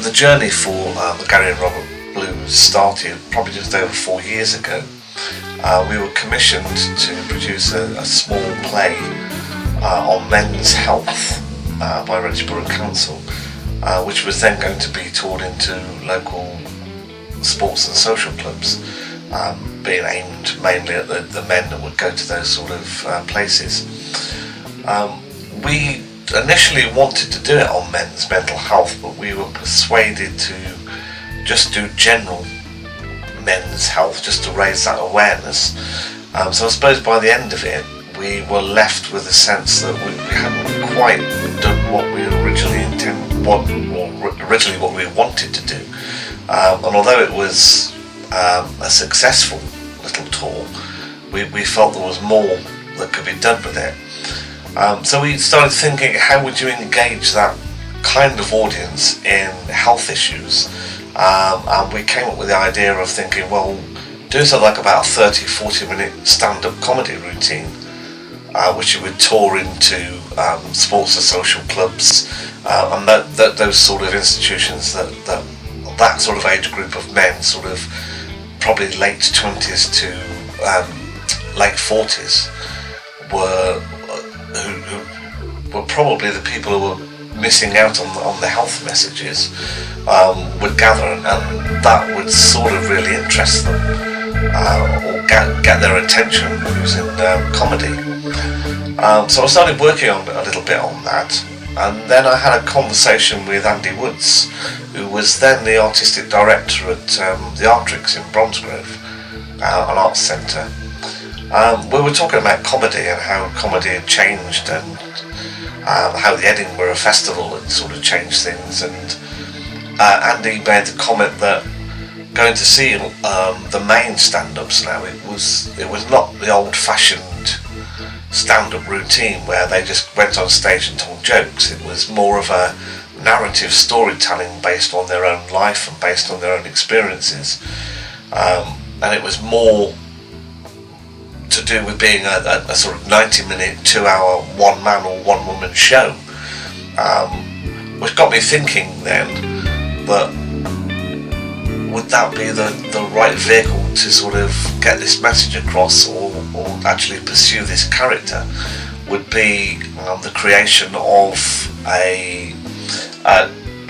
the journey for the Gary and Robert Blues started probably just over 4 years ago. We were commissioned to produce a small play on men's health by Redditch Borough Council, which was then going to be toured into local sports and social clubs, being aimed mainly at the men that would go to those sort of places. We initially wanted to do it on men's mental health, but we were persuaded to just do general men's health, just to raise that awareness. So I suppose by the end of it, we were left with a sense that we hadn't quite done what we originally what we wanted to do. And although it was a successful little tour, we felt there was more that could be done with it. So we started thinking, how would you engage that kind of audience in health issues? And we came up with the idea of thinking, well, do something like about a 30-40 minute stand-up comedy routine, which you would tour into sports and social clubs, and those sort of institutions that sort of age group of men, sort of probably late 20s to late 40s, who were probably the people who were missing out on the health messages, would gather, and that would sort of really interest them, or get their attention using comedy. So I started working on a little bit on that, and then I had a conversation with Andy Woods, who was then the artistic director at the Artrix in Bromsgrove, an arts centre. We were talking about comedy and how comedy had changed, and how the Edinburgh Festival had sort of changed things, and Andy made the comment that going to see the main stand-ups now, it was not the old-fashioned stand-up routine where they just went on stage and told jokes. It was more of a narrative storytelling based on their own life and based on their own experiences, and it was more to do with being a sort of 90-minute, 2-hour one-man or one-woman show, which got me thinking then that would that be the right vehicle to sort of get this message across, or actually pursue this character, would be the creation of a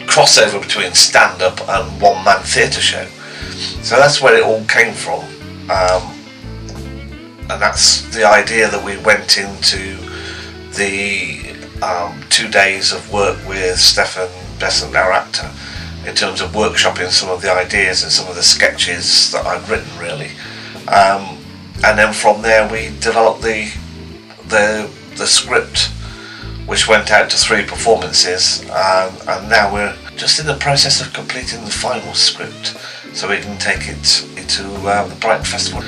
crossover between stand-up and one-man theatre show. So that's where it all came from. And that's the idea that we went into the 2 days of work with Stefan Besant, our actor, in terms of workshopping some of the ideas and some of the sketches that I'd written, really. And then from there we developed the script, which went out to 3 performances, and now we're just in the process of completing the final script so we can take it to the Brighton Festival.